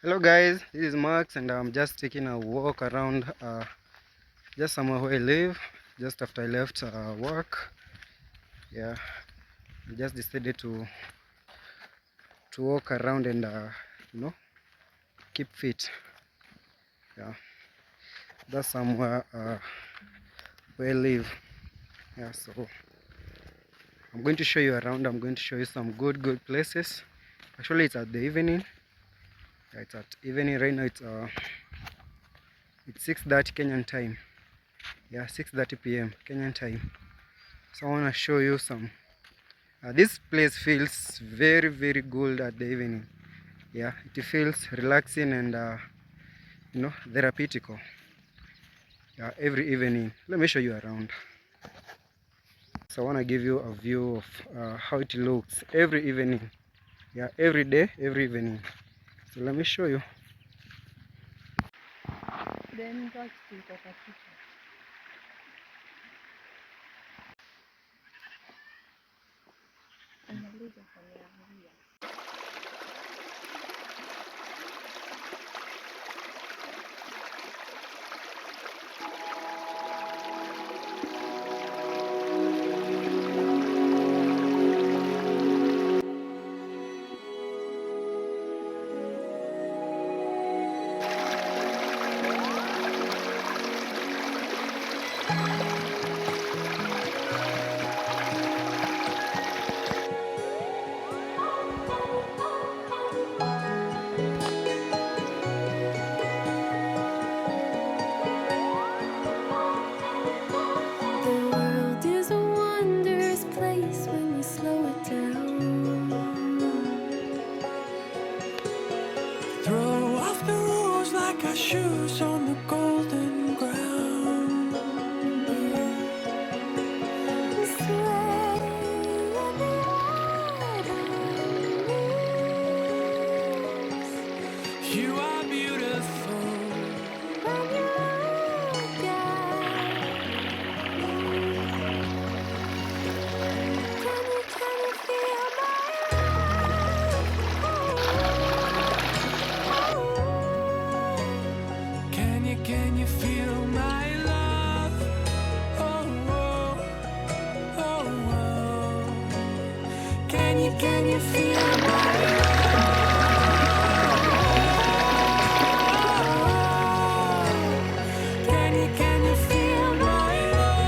Hello guys, this is Max and I'm just taking a walk around just somewhere where I live just after I left work. Yeah, I just decided to walk around and you know keep fit. Yeah, that's somewhere where I live. Yeah, so I'm going to show you around. I'm going to show you some good places. Actually, it's at the evening. Yeah, it's at evening right now. It's 6:30 Kenyan time. Yeah, 6:30 p.m. Kenyan time. So I want to show you some. This place feels very good at the evening. Yeah, it feels relaxing and therapeutical. Yeah, every evening. Let me show you around. So I want to give you a view of how it looks every evening. Yeah, every day, every evening. So let me show you. Then throw off the rules like our shoes on the golden ground. You are beautiful. Can you feel my love? Oh, oh, oh, oh. Can you feel my love? Can you feel my love?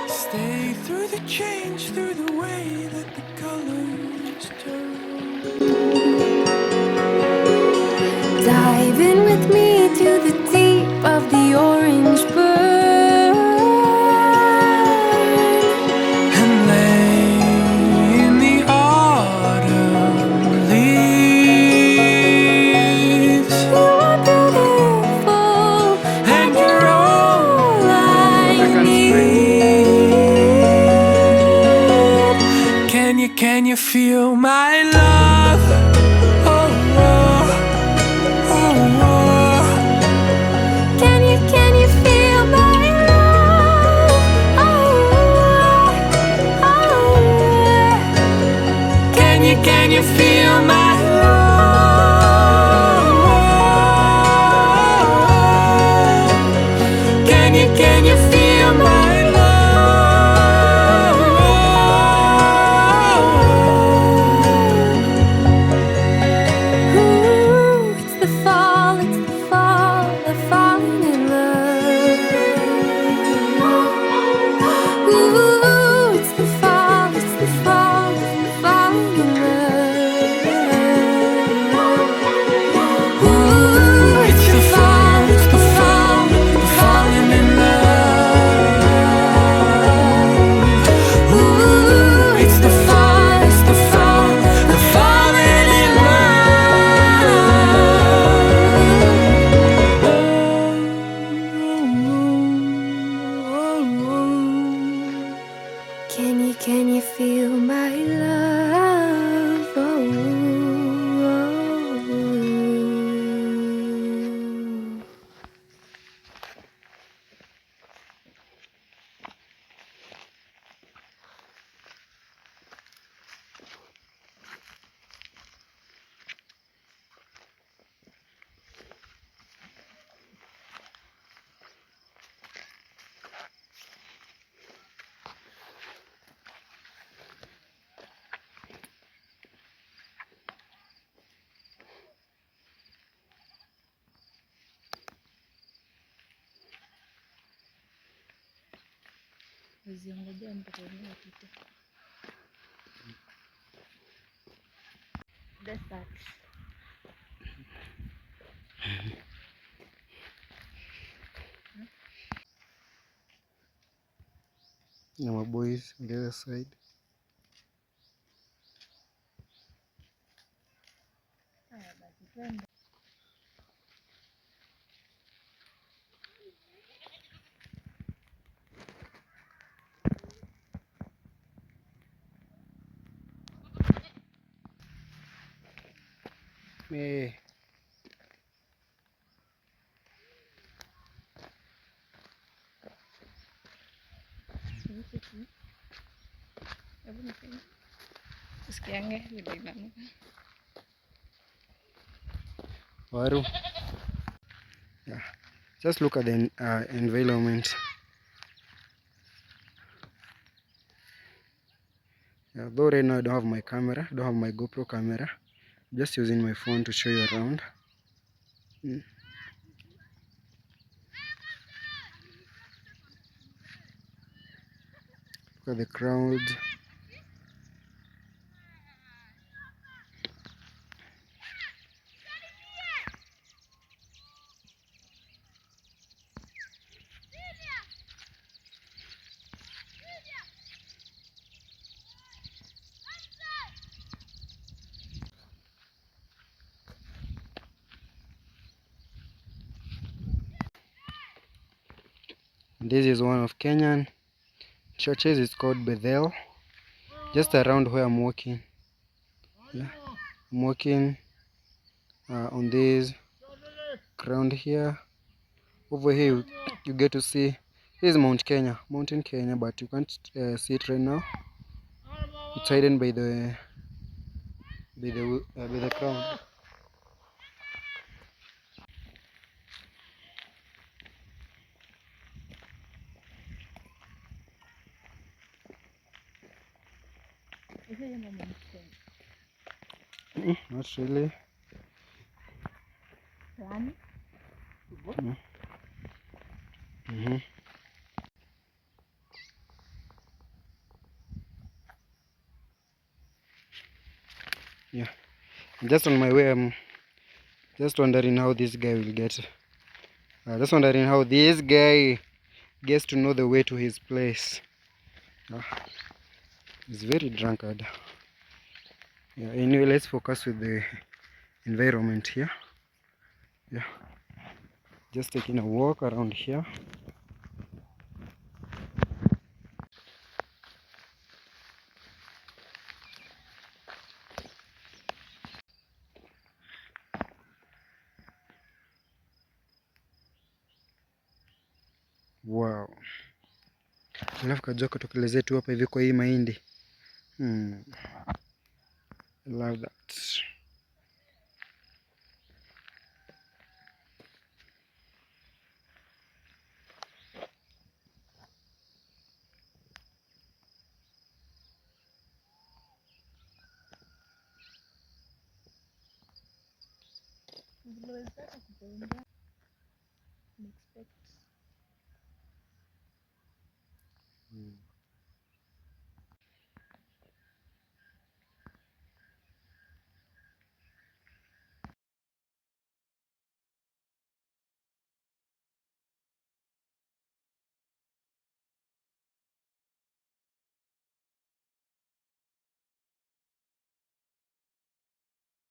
Stay through the change, through the way that the colors turn. Dive in with me to the deep of the orange burn And lay in the autumn leaves. You are beautiful And you're all I need. Can you feel my love? Oh, oh, oh, oh. Usiongojea mtoto wengine apite. Desert. Na maboys on the other side. Haya basi twende. Hey. Hebu nifanye. Usikiange vile inanuka. Waru. Yeah. Just look at the environment. Yeah, though right now I don't have my camera, don't have my GoPro camera. I'm just using my phone to show you around. Mm. Look at the crowd. This is one of Kenyan churches. It's called Bethel. Just around where I'm walking. Yeah. I'm walking on this ground here. Over here you get to see, this is Mountain Kenya, but you can't see it right now. It's hidden by the crown. Hiyo jambo mwenyewe. Not really. Yaani? Mm-hmm. Yeah. Just on my way, I'm just wondering how this guy will get. Just wondering how this guy gets to know the way to his place. He's very drunkard. Yeah. Anyway, let's focus with the environment here. Yeah. Just taking a walk around here. Wow. Alafu kajua kutokelezea tu hapa hivi kwa hii mahindi. I love that. Vile unataka kutembea. Expect